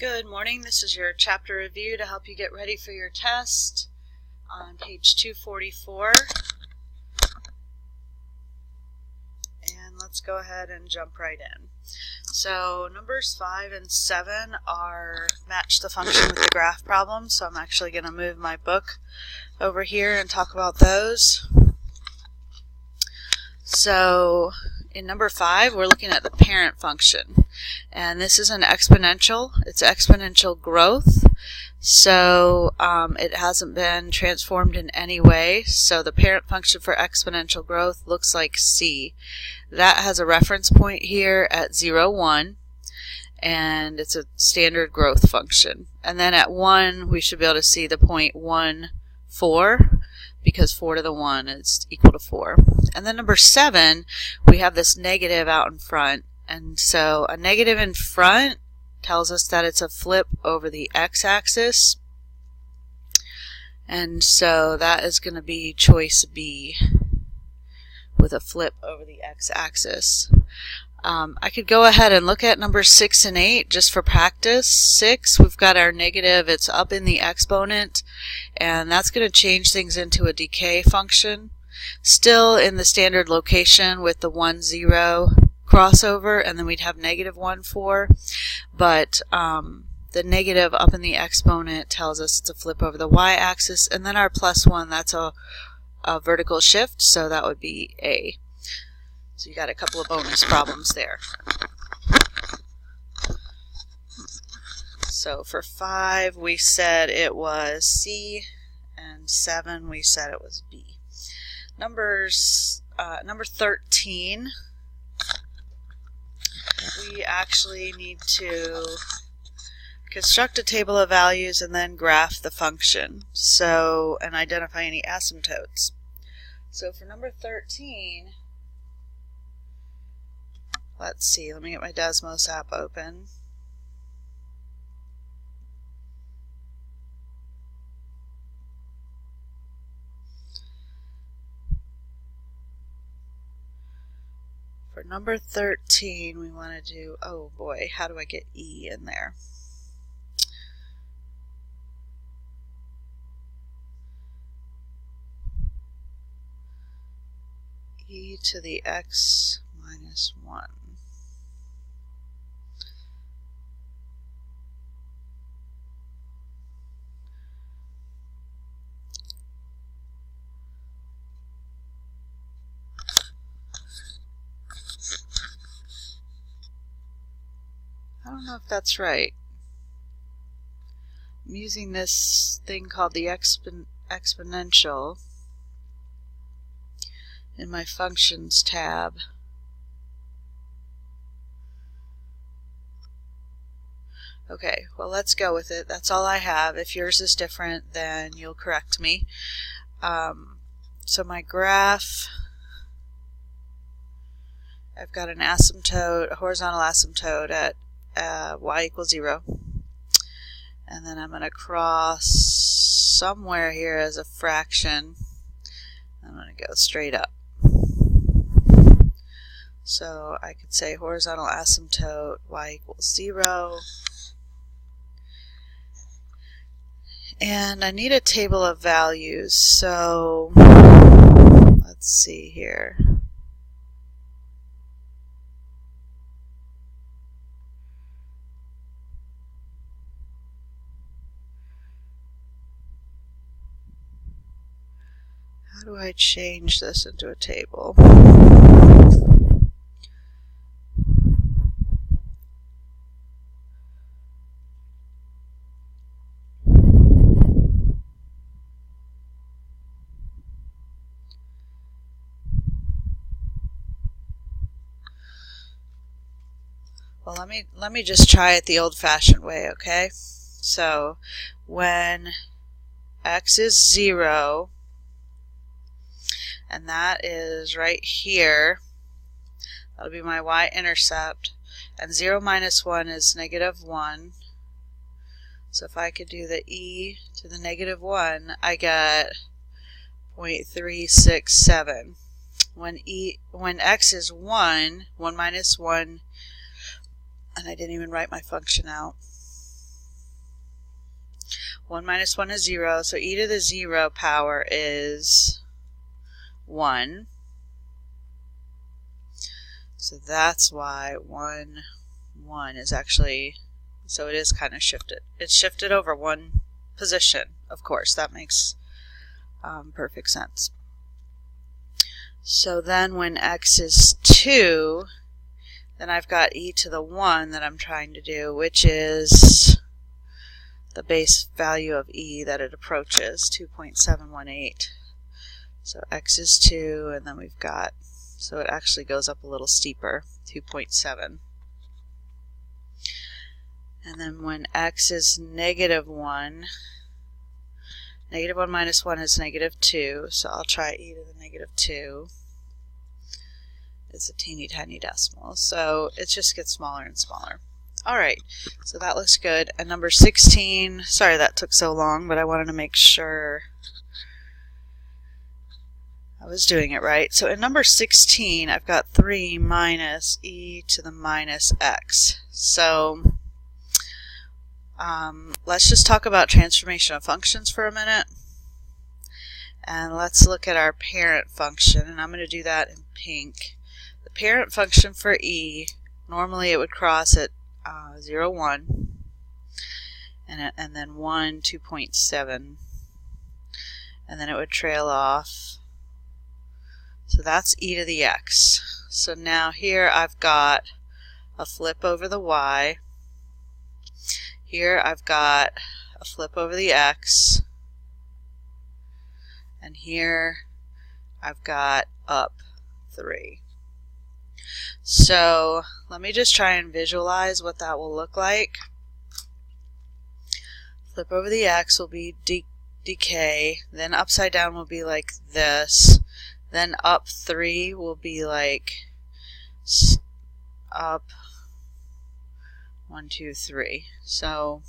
Good morning. This is your chapter review to help you get ready for your test on page 244. And let's go ahead and jump right in. So numbers 5 and 7 are match the function with the graph problem. So I'm actually going to move my book over here and talk about those. So in number 5, we're looking at the parent function. And this is an exponential. It's exponential growth. So it hasn't been transformed in any way. So the parent function for exponential growth looks like C. That has a reference point here at 0, 1. And it's a standard growth function. And then at 1, we should be able to see the point 1, 4. Because 4 to the 1 is equal to 4. And then number 7, we have this negative out in front. And so a negative in front tells us that it's a flip over the x-axis. And so that is going to be choice B with a flip over the x-axis. I could go ahead and look at numbers 6 and 8 just for practice. 6, we've got our negative, it's up in the exponent, and that's going to change things into a decay function. Still in the standard location with the 1, 0 crossover, and then we'd have negative 1, 4, but the negative up in the exponent tells us it's a flip over the y-axis, and then our plus 1, that's a vertical shift, so that would be A. So you got a couple of bonus problems there. So for 5, we said it was C, and 7, we said it was B. Number 13, we actually need to construct a table of values and then graph the function. So, and identify any asymptotes. So for number 13, let's see, let me get my Desmos app open. For number 13, we want to do, oh boy, how do I get E in there? E to the x minus 1. I don't know if that's right. I'm using this thing called the exponential in my functions tab. Okay, well let's go with it. That's all I have. If yours is different, then you'll correct me. So my graph, I've got an asymptote, a horizontal asymptote at y equals 0. And then I'm going to cross somewhere here as a fraction. I'm going to go straight up. So I could say horizontal asymptote y equals 0. And I need a table of values. So let's see here. How do I change this into a table? Well, let me just try it the old-fashioned way, okay? So when x is 0, and that is right here, that'll be my y-intercept, and 0 minus 1 is negative 1. So if I could do the e to the negative 1, I get 0.367. When x is 1, 1 minus 1, and I didn't even write my function out. 1 minus 1 is 0, so e to the 0 power is 1. So that's why 1, 1 is actually, so it is kind of shifted. It's shifted over one position, of course. That makes perfect sense. So then when x is 2, then I've got e to the 1 that I'm trying to do, which is the base value of e that it approaches, 2.718. So x is 2, and then we've got, so it actually goes up a little steeper, 2.7. And then when x is negative 1, negative 1 minus 1 is negative 2, so I'll try e to the negative 2. It's a teeny tiny decimal, so it just gets smaller and smaller. Alright, so that looks good. And number 16, sorry that took so long, but I wanted to make sure I was doing it right. So in number 16, I've got 3 minus e to the minus x. So let's just talk about transformation of functions for a minute. And let's look at our parent function, and I'm going to do that in pink. The parent function for e, normally it would cross at 0, 1, and then 1, 2.7, and then it would trail off. So that's e to the x. So now here I've got a flip over the y. Here I've got a flip over the x. And here I've got up 3. So let me just try and visualize what that will look like. Flip over the x will be decay, then upside down will be like this, then up 3 will be like up 1, 2, 3. So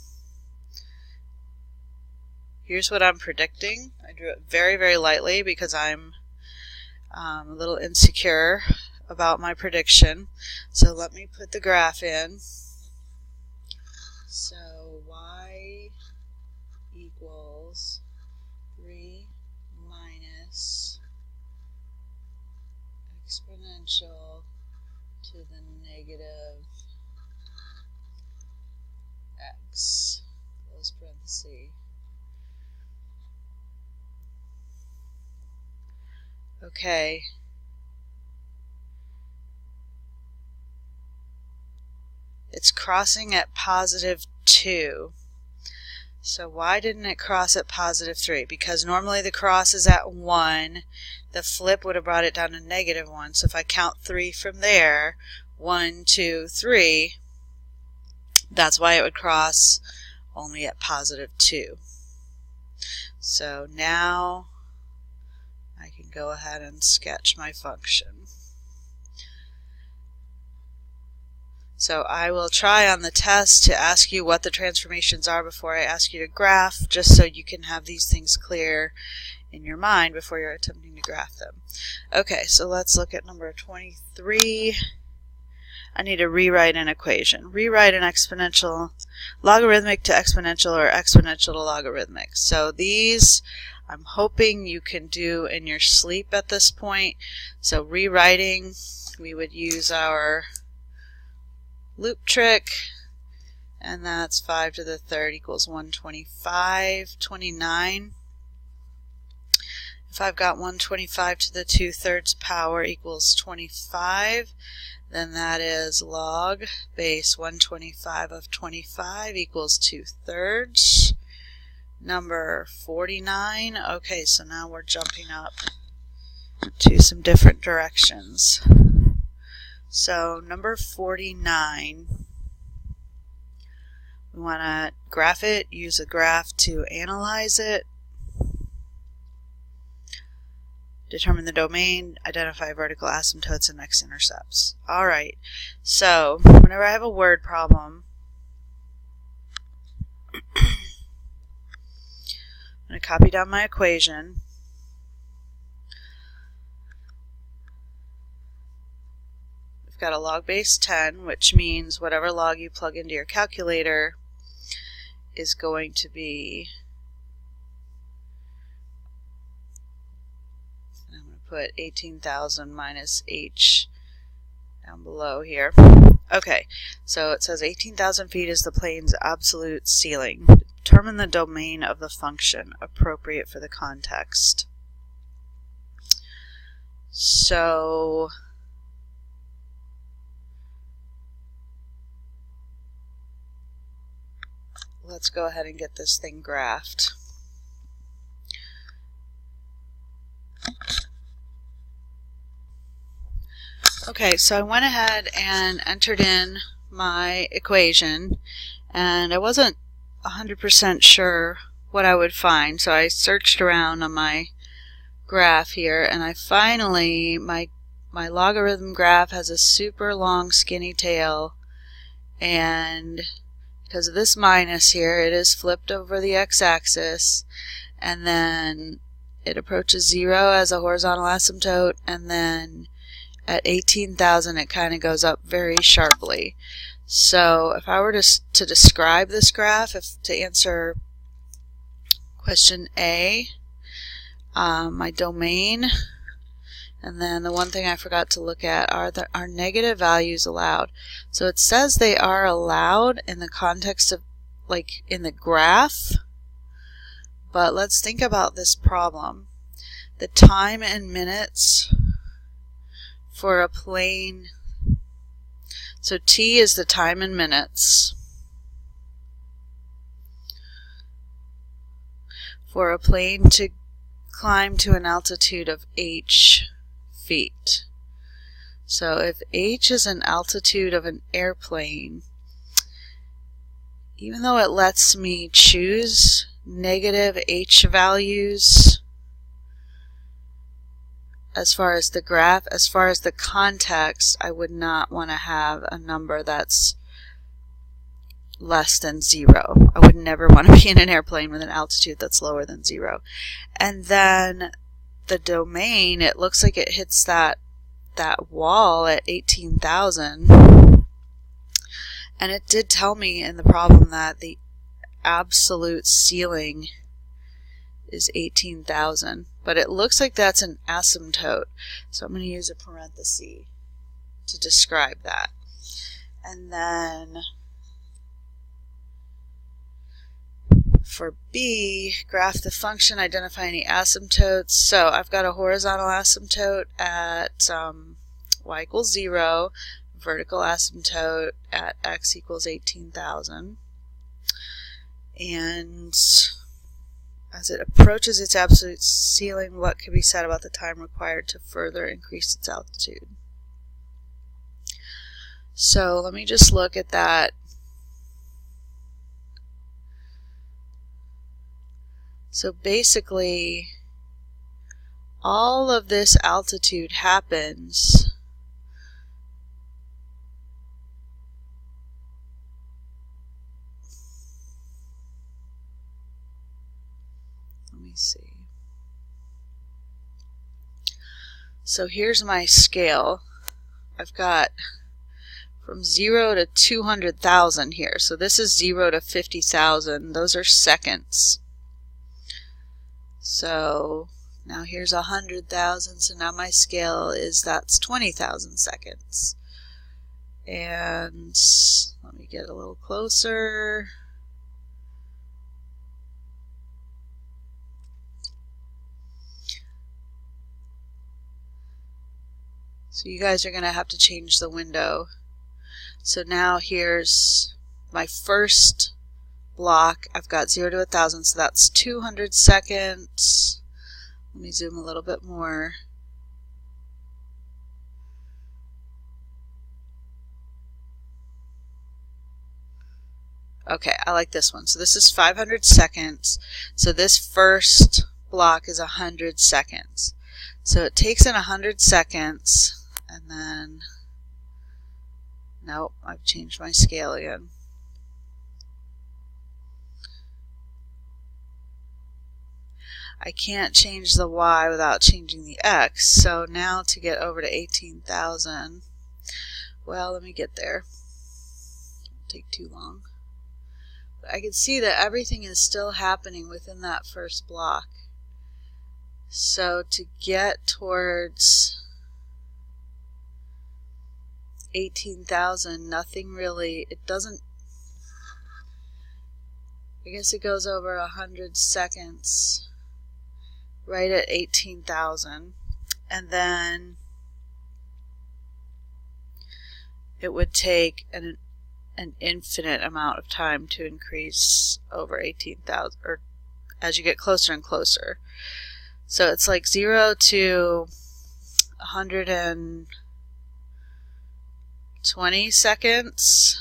here's what I'm predicting. I drew it very, very lightly because I'm a little insecure about my prediction. So let me put the graph in. So y equals 3 minus exponential to the negative x, close parenthesis. Okay. It's crossing at positive 2. So why didn't it cross at positive 3? Because normally the cross is at 1. The flip would have brought it down to negative 1. So if I count 3 from there, 1, 2, 3, that's why it would cross only at positive 2. So now I can go ahead and sketch my function. So I will try on the test to ask you what the transformations are before I ask you to graph, just so you can have these things clear in your mind before you're attempting to graph them. Okay, so let's look at number 23. I need to rewrite an equation. Rewrite an exponential, logarithmic to exponential, or exponential to logarithmic. So these I'm hoping you can do in your sleep at this point. So rewriting, we would use our loop trick, and that's 5 to the third equals 125, 29. If I've got 125 to the 2/3 power equals 25, then that is log base 125 of 25 equals 2/3. Number 49. Okay, so now we're jumping up to some different directions. So number 49, we want to graph it, use a graph to analyze it, determine the domain, identify vertical asymptotes and x-intercepts. Alright, so whenever I have a word problem, I'm going to copy down my equation. Got a log base 10, which means whatever log you plug into your calculator is going to be, I'm going to put 18,000 minus h down below here. Okay, so it says 18,000 feet is the plane's absolute ceiling. Determine the domain of the function appropriate for the context. So let's go ahead and get this thing graphed. Okay, so I went ahead and entered in my equation, and I wasn't 100% sure what I would find, so I searched around on my graph here, and I finally, my logarithm graph has a super long skinny tail, and because of this minus here, it is flipped over the x-axis, and then it approaches 0 as a horizontal asymptote, and then at 18,000 it kind of goes up very sharply. So if I were to describe this graph, to answer question A, my domain, and then the one thing I forgot to look at are negative values allowed. So it says they are allowed in the context of, like, in the graph, but let's think about this problem. The time in minutes for a plane, so t is the time in minutes for a plane to climb to an altitude of h feet. So if h is an altitude of an airplane, even though it lets me choose negative h values as far as the graph, as far as the context, I would not want to have a number that's less than 0. I would never want to be in an airplane with an altitude that's lower than 0. And then the domain, it looks like it hits that wall at 18,000. And it did tell me in the problem that the absolute ceiling is 18,000, but it looks like that's an asymptote, so I'm going to use a parenthesis to describe that. And then for B, graph the function, identify any asymptotes. So I've got a horizontal asymptote at y equals 0, vertical asymptote at x equals 18,000, and as it approaches its absolute ceiling, what can be said about the time required to further increase its altitude? So let me just look at that. So basically, all of this altitude happens see. So here's my scale. I've got from 0 to 200,000 here. So this is 0 to 50,000. Those are seconds. So now here's 100,000. So now my scale is, that's 20,000 seconds. And let me get a little closer. So you guys are going to have to change the window. So now here's my first block. I've got 0 to 1,000, so that's 200 seconds. Let me zoom a little bit more. Okay, I like this one. So this is 500 seconds. So this first block is 100 seconds. So it takes in 100 seconds. And then, nope, I've changed my scale again. I can't change the y without changing the x. So now to get over to 18,000, well, let me get there. It'll take too long. But I can see that everything is still happening within that first block. So to get towards 18,000, nothing really, it doesn't, I guess it goes over 100 seconds right at 18,000, and then it would take an infinite amount of time to increase over 18,000, or as you get closer and closer. So it's like 0 to 120 seconds.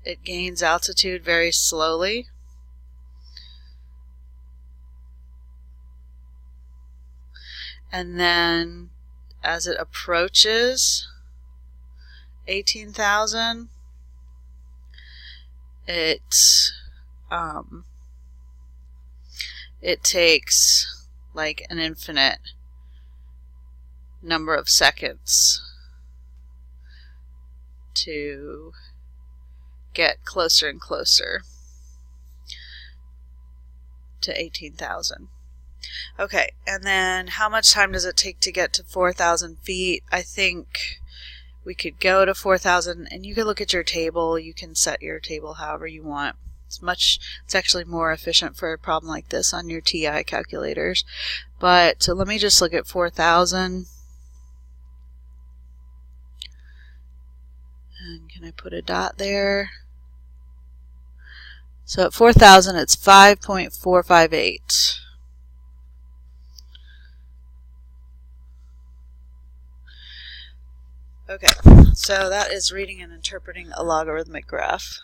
It gains altitude very slowly. And then as it approaches 18,000, it takes like an infinite number of seconds to get closer and closer to 18,000. Okay, and then how much time does it take to get to 4,000 feet? I think we could go to 4,000, and you can look at your table. You can set your table however you want. It's actually more efficient for a problem like this on your TI calculators. But so let me just look at 4,000. And can I put a dot there? So at 4,000, it's 5.458. Okay, so that is reading and interpreting a logarithmic graph.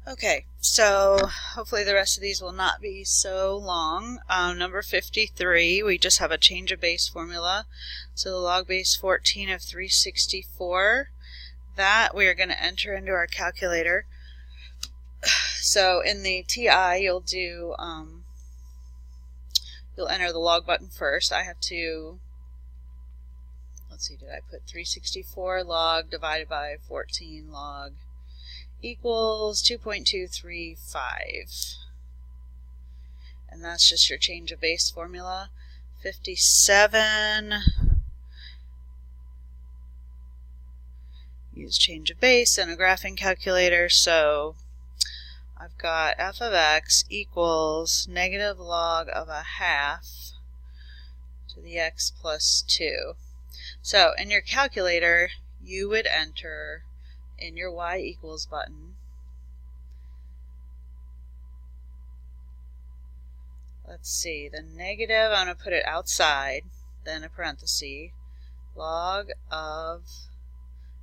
Okay, so hopefully the rest of these will not be so long. Number 53, we just have a change of base formula. So the log base 14 of 364, that we are going to enter into our calculator. So in the TI, you'll do, you'll enter the log button first. I have to, let's see, did I put 364 log divided by 14 log equals 2.235. And that's just your change of base formula. 57, use change of base and a graphing calculator. So I've got f of x equals negative log of a half to the x plus 2. So in your calculator, you would enter in your y equals button, let's see, the negative, I'm going to put it outside, then a parenthesis, log of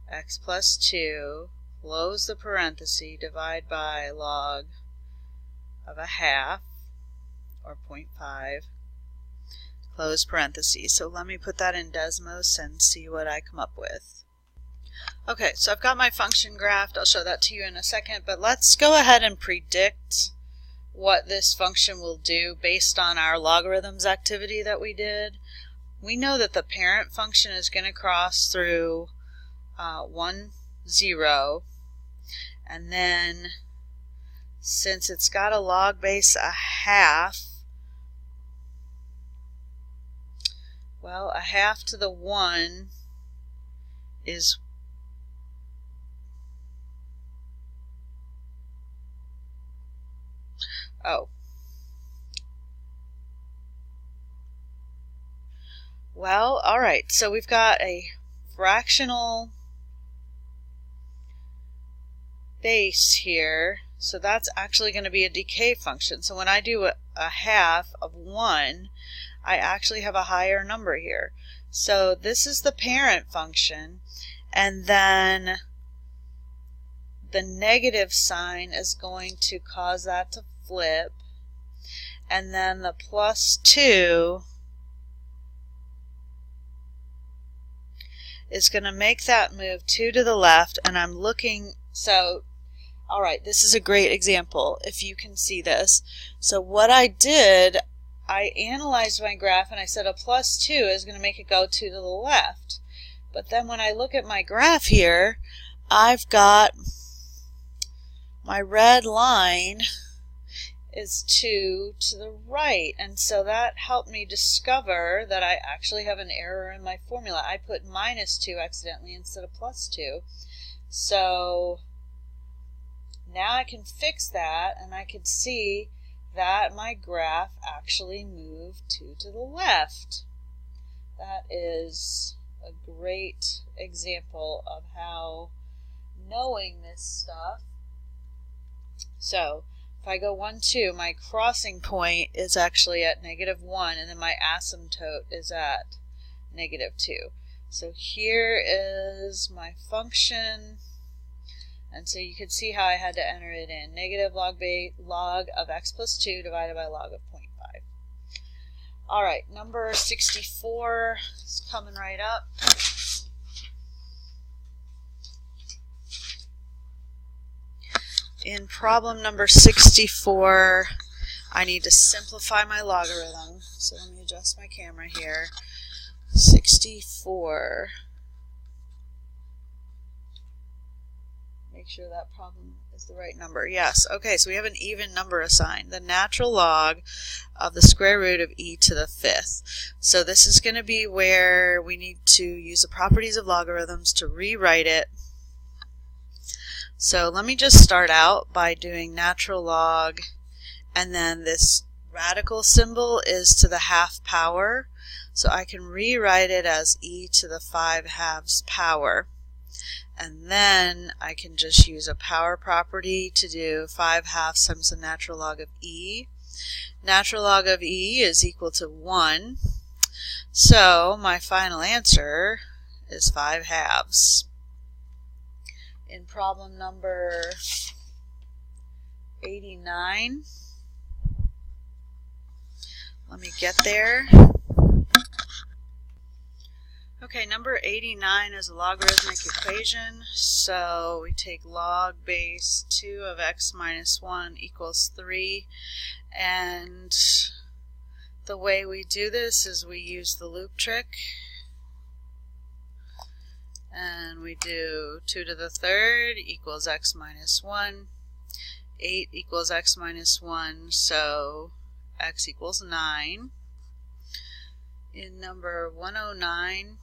x plus 2, close the parenthesis, divide by log of a half, or 0.5, close parenthesis. So let me put that in Desmos and see what I come up with. Okay, so I've got my function graphed. I'll show that to you in a second, but let's go ahead and predict what this function will do based on our logarithms activity that we did. We know that the parent function is going to cross through 1, 0, and then since it's got a log base a half, well, a half to the 1 is well, alright, so we've got a fractional base here, so that's actually going to be a decay function. So when I do a half of 1, I actually have a higher number here. So this is the parent function, and then the negative sign is going to cause that to flip, and then the plus 2 is going to make that move 2 to the left, and I'm looking, so alright, this is a great example if you can see this. So what I did, I analyzed my graph and I said a plus 2 is going to make it go 2 to the left. But then when I look at my graph here, I've got my red line is 2 to the right, and so that helped me discover that I actually have an error in my formula. I put -2 accidentally instead of +2. So now I can fix that, and I can see that my graph actually moved 2 to the left. That is a great example of how knowing this stuff. So if I go 1, 2, my crossing point is actually at -1, and then my asymptote is at -2. So here is my function, and so you can see how I had to enter it in. Negative log of x plus 2 divided by log of 0.5. All right, number 64 is coming right up. In problem number 64, I need to simplify my logarithm. So let me adjust my camera here. 64. Make sure that problem is the right number. Yes. Okay, so we have an even number assigned. The natural log of the square root of e to the 5th. So this is going to be where we need to use the properties of logarithms to rewrite it. So let me just start out by doing natural log, and then this radical symbol is to the half power. So I can rewrite it as e to the 5/2 power. And then I can just use a power property to do 5/2 times the natural log of e. Natural log of e is equal to 1. So my final answer is 5/2. In problem number 89, let me get there. Okay, number 89 is a logarithmic equation. So we take log base 2 of x minus 1 equals 3. And the way we do this is we use the loop trick. And we do 2 to the 3rd equals x minus 1. 8 equals x minus 1, so x equals 9. In number 109,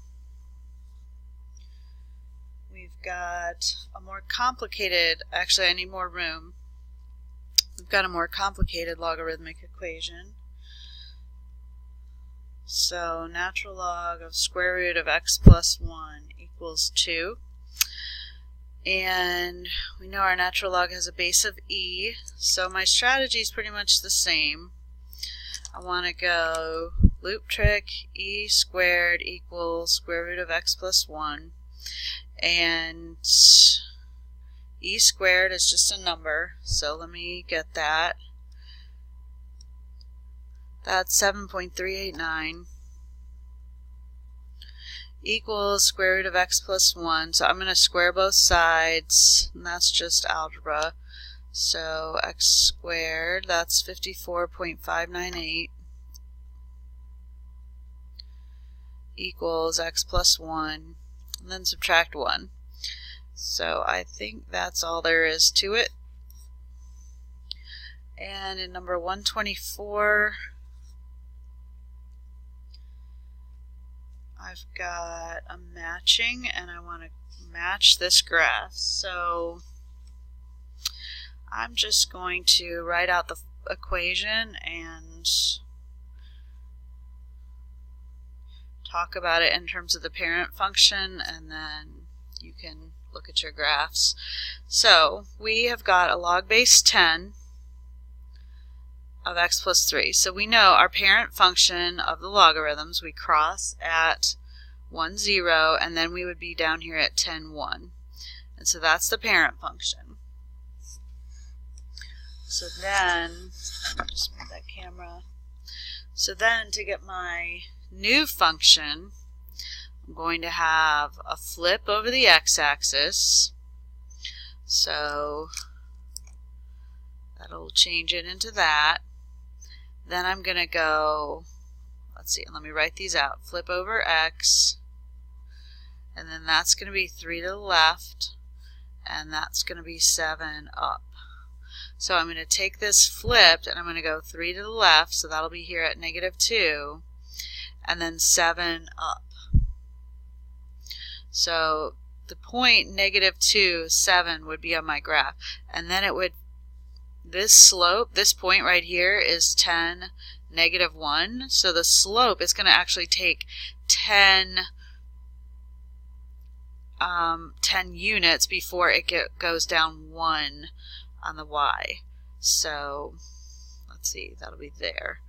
we've got a more complicated, actually I need more room. We've got a more complicated logarithmic equation. So natural log of square root of x plus 1 equals 2. And we know our natural log has a base of e, so my strategy is pretty much the same. I want to go loop trick e squared equals square root of x plus 1. And e squared is just a number, so let me get that. That's 7.389 equals square root of x plus 1. So I'm going to square both sides, and that's just algebra. So x squared, that's 54.598 equals x plus 1, and then subtract 1. So I think that's all there is to it. And in number 124, I've got a matching, and I want to match this graph. So I'm just going to write out the equation and talk about it in terms of the parent function, and then you can look at your graphs. So we have got a log base 10 of x plus 3. So we know our parent function of the logarithms, we cross at 1, 0, and then we would be down here at 10, 1. And so that's the parent function. So then, just move that camera. So then to get my new function, I'm going to have a flip over the x-axis. So that'll change it into that. Then I'm going to go, let's see, let me write these out. Flip over x, and then that's going to be 3 to the left, and that's going to be 7 up. So I'm going to take this flipped and I'm going to go 3 to the left, so that'll be here at -2, and then 7 up. So the point -2, 7 would be on my graph, and then it would, this slope, this point right here is 10, -1, so the slope is going to actually take 10 units before it goes down 1 on the y. So let's see, that'll be there.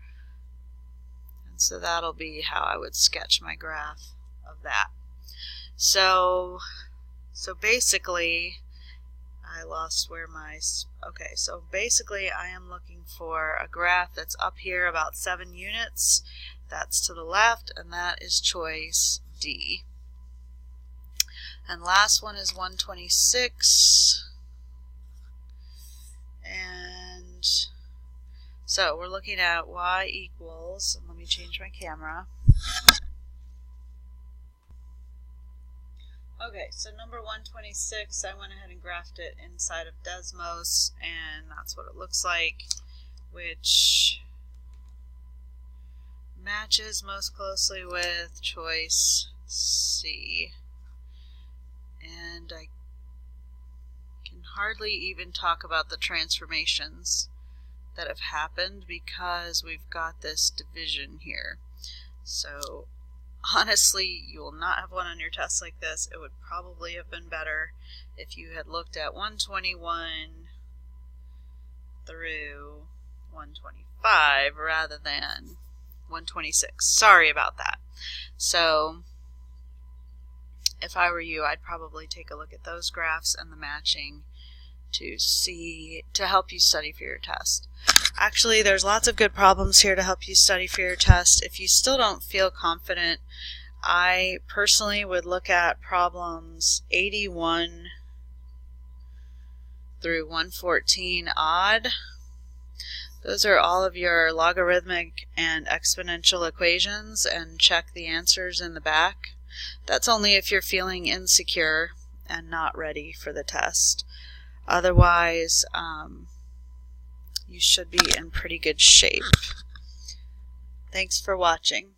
And so that'll be how I would sketch my graph of that. So basically, I lost where my, okay, so basically I am looking for a graph that's up here about 7 units. That's to the left, and that is choice D. And last one is 126. And so we're looking at y equals, let me change my camera. Okay, so number 126, I went ahead and graphed it inside of Desmos, and that's what it looks like, which matches most closely with choice C. And I can hardly even talk about the transformations that have happened because we've got this division here. So honestly, you will not have one on your test like this. It would probably have been better if you had looked at 121 through 125 rather than 126. Sorry about that. So if I were you, I'd probably take a look at those graphs and the matching to help you study for your test. Actually, there's lots of good problems here to help you study for your test. If you still don't feel confident, I personally would look at problems 81 through 114 odd. Those are all of your logarithmic and exponential equations, and check the answers in the back. That's only if you're feeling insecure and not ready for the test. Otherwise, you should be in pretty good shape. Thanks for watching.